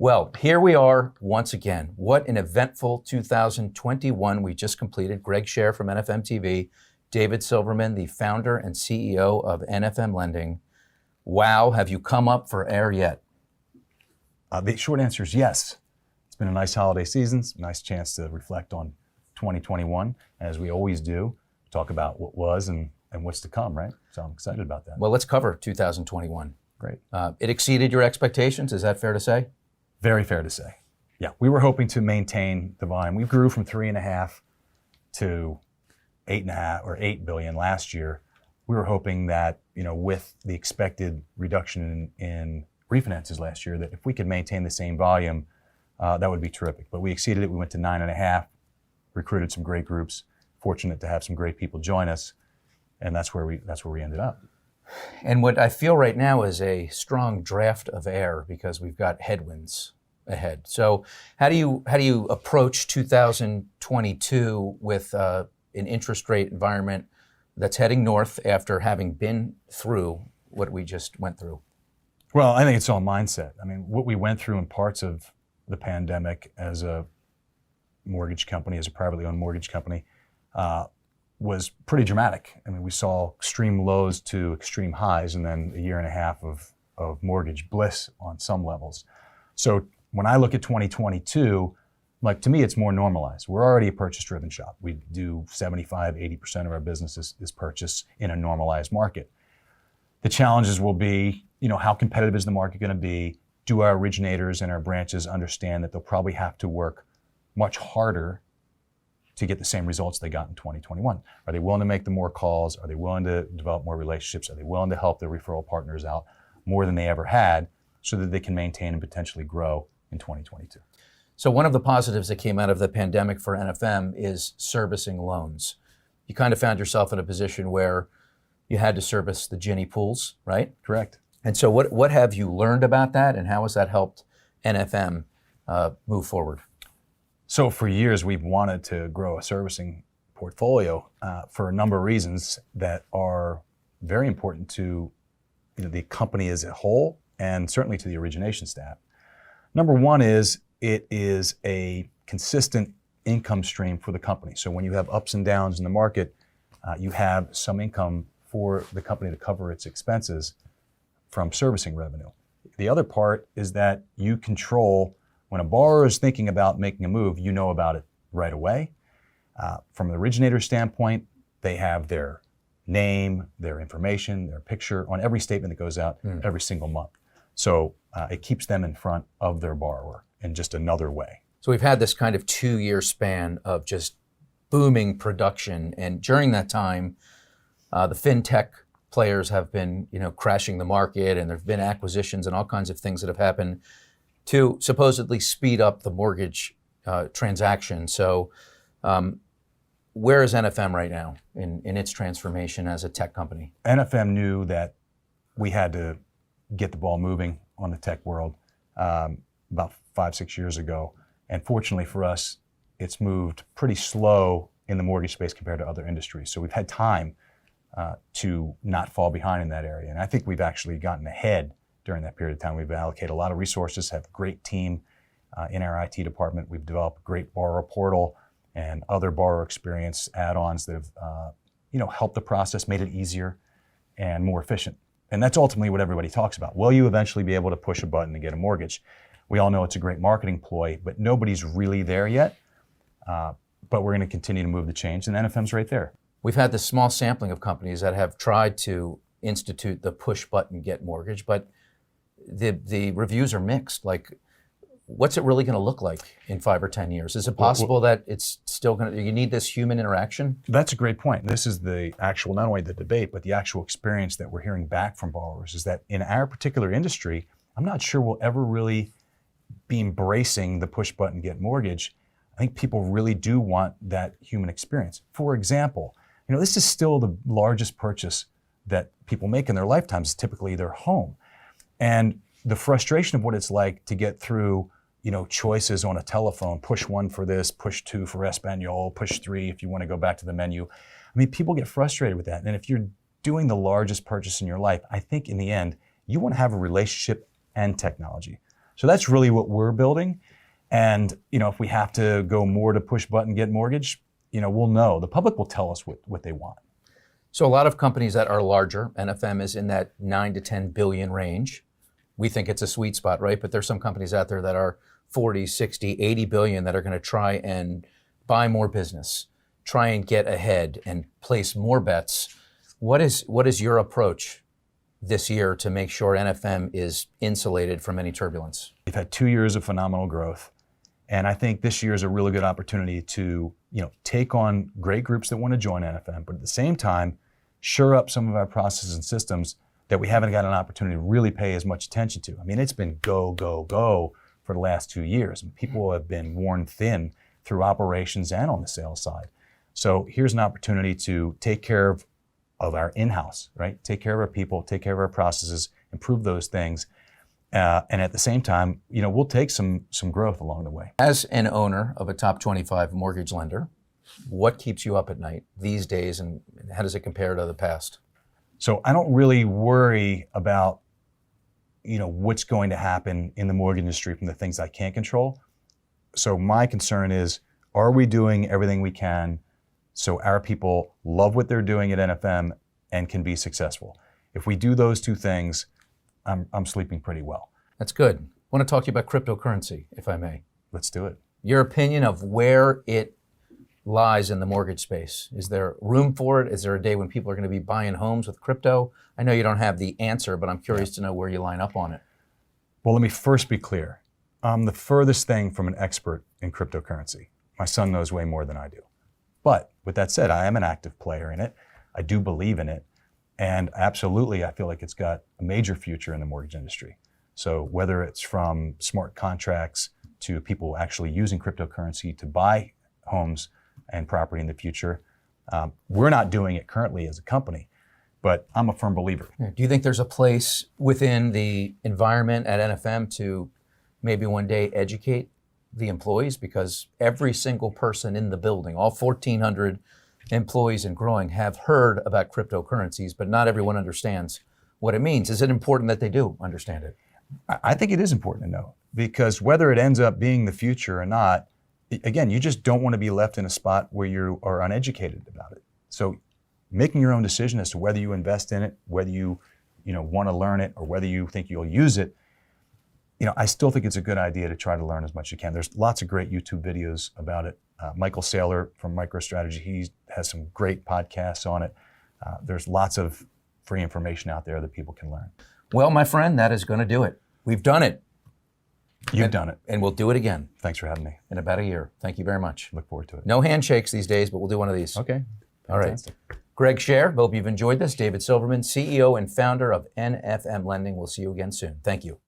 Well, here we are once again. What an eventful 2021 we just completed. Greg Sher from NFM TV, David Silverman, the founder and CEO of NFM Lending. Wow, have you come up for air yet? The short answer is yes. It's been a nice holiday season, nice chance to reflect on 2021, as we always do, talk about what was and what's to come, right? So I'm excited about that. Well, let's cover 2021. Great. It exceeded your expectations, is that fair to say? Very fair to say. Yeah, we were hoping to maintain the volume. We grew from 3.5 to 8.5 or 8 billion last year. We were hoping that, with the expected reduction in refinances last year, that if we could maintain the same volume, that would be terrific. But we exceeded it. We went to 9.5, recruited some great groups, fortunate to have some great people join us, and that's where we ended up. And what I feel right now is a strong draft of air because we've got headwinds ahead. So how do you approach 2022 with an interest rate environment that's heading north after having been through what we just went through? Well, I think it's all mindset. I mean, what we went through in parts of the pandemic as a mortgage company, as a privately owned mortgage company, was pretty dramatic. I mean, we saw extreme lows to extreme highs and then a year and a half of mortgage bliss on some levels. So when I look at 2022, to me, it's more normalized. We're already a purchase-driven shop. We do 75, 80% of our business is purchase in a normalized market. The challenges will be, how competitive is the market going to be? Do our originators and our branches understand that they'll probably have to work much harder to get the same results they got in 2021? Are they willing to make the more calls? Are they willing to develop more relationships? Are they willing to help their referral partners out more than they ever had so that they can maintain and potentially grow in 2022? So one of the positives that came out of the pandemic for NFM is servicing loans. You kind of found yourself in a position where you had to service the Ginnie pools, right? Correct. And so what have you learned about that, and how has that helped NFM move forward? So for years, we've wanted to grow a servicing portfolio for a number of reasons that are very important to the company as a whole and certainly to the origination staff. Number one is it is a consistent income stream for the company. So when you have ups and downs in the market, you have some income for the company to cover its expenses from servicing revenue. The other part is that you control, when a borrower is thinking about making a move, you know about it right away. From an originator standpoint, they have their name, their information, their picture on every statement that goes out every single month. So it keeps them in front of their borrower in just another way. So we've had this kind of 2-year span of just booming production, and during that time, the fintech players have been, crashing the market, and there've been acquisitions and all kinds of things that have happened to supposedly speed up the mortgage transaction. So where is NFM right now in its transformation as a tech company? NFM knew that we had to get the ball moving on the tech world about 5-6 years ago. And fortunately for us, it's moved pretty slow in the mortgage space compared to other industries. So we've had time to not fall behind in that area. And I think we've actually gotten ahead during that period of time. We've allocated a lot of resources, have a great team in our IT department. We've developed a great borrower portal and other borrower experience add-ons that have helped the process, made it easier and more efficient. And that's ultimately what everybody talks about. Will you eventually be able to push a button and get a mortgage? We all know it's a great marketing ploy, but nobody's really there yet. But we're going to continue to move the change, and NFM's right there. We've had this small sampling of companies that have tried to institute the push button get mortgage, but the reviews are mixed. Like, what's it really going to look like in 5 or 10 years? Is it possible that it's still going to, you need this human interaction? That's a great point. This is the actual, not only the debate, but the actual experience that we're hearing back from borrowers is that in our particular industry, I'm not sure we'll ever really be embracing the push button get mortgage. I think people really do want that human experience. For example, this is still the largest purchase that people make in their lifetimes, typically their home. And the frustration of what it's like to get through, choices on a telephone, push 1 for this, push 2 for Espanol, push 3 if you want to go back to the menu. I mean, people get frustrated with that. And if you're doing the largest purchase in your life, I think in the end, you want to have a relationship and technology. So that's really what we're building. And if we have to go more to push button, get mortgage, we'll know. The public will tell us what they want. So a lot of companies that are larger, NFM is in that 9 to 10 billion range. We think it's a sweet spot, right? But there's some companies out there that are 40, 60, 80 billion that are going to try and buy more business, try and get ahead and place more bets. What is your approach this year to make sure NFM is insulated from any turbulence? We've had 2 years of phenomenal growth. And I think this year is a really good opportunity to, take on great groups that want to join NFM, but at the same time, shore up some of our processes and systems that we haven't got an opportunity to really pay as much attention to. I mean, it's been go, go, go for the last 2 years. And people have been worn thin through operations and on the sales side. So here's an opportunity to take care of our in-house, right? Take care of our people, take care of our processes, improve those things. And at the same time, we'll take some growth along the way. As an owner of a top 25 mortgage lender, what keeps you up at night these days, and how does it compare to the past? So I don't really worry about, what's going to happen in the mortgage industry from the things I can't control. So my concern is, are we doing everything we can so our people love what they're doing at NFM and can be successful? If we do those two things, I'm sleeping pretty well. That's good. I want to talk to you about cryptocurrency, if I may. Let's do it. Your opinion of where it lies in the mortgage space. Is there room for it? Is there a day when people are going to be buying homes with crypto? I know you don't have the answer, but I'm curious to know where you line up on it. Well, let me first be clear. I'm the furthest thing from an expert in cryptocurrency. My son knows way more than I do. But with that said, I am an active player in it. I do believe in it. And absolutely, I feel like it's got a major future in the mortgage industry. So whether it's from smart contracts to people actually using cryptocurrency to buy homes and property in the future, we're not doing it currently as a company, but I'm a firm believer. Do you think there's a place within the environment at NFM to maybe one day educate the employees? Because every single person in the building, all 1,400 employees and growing, have heard about cryptocurrencies, but not everyone understands what it means. Is it important that they do understand it? I think it is important to know, because whether it ends up being the future or not, again, you just don't want to be left in a spot where you are uneducated about it. So making your own decision as to whether you invest in it, whether you want to learn it, or whether you think you'll use it, I still think it's a good idea to try to learn as much as you can. There's lots of great YouTube videos about it. Michael Saylor from MicroStrategy, he has some great podcasts on it. There's lots of free information out there that people can learn. Well, my friend, that is going to do it. We've done it. You've done it. And we'll do it again. Thanks for having me. In about a year. Thank you very much. Look forward to it. No handshakes these days, but we'll do one of these. Okay. All right. Greg Sher, hope you've enjoyed this. David Silverman, CEO and founder of NFM Lending. We'll see you again soon. Thank you.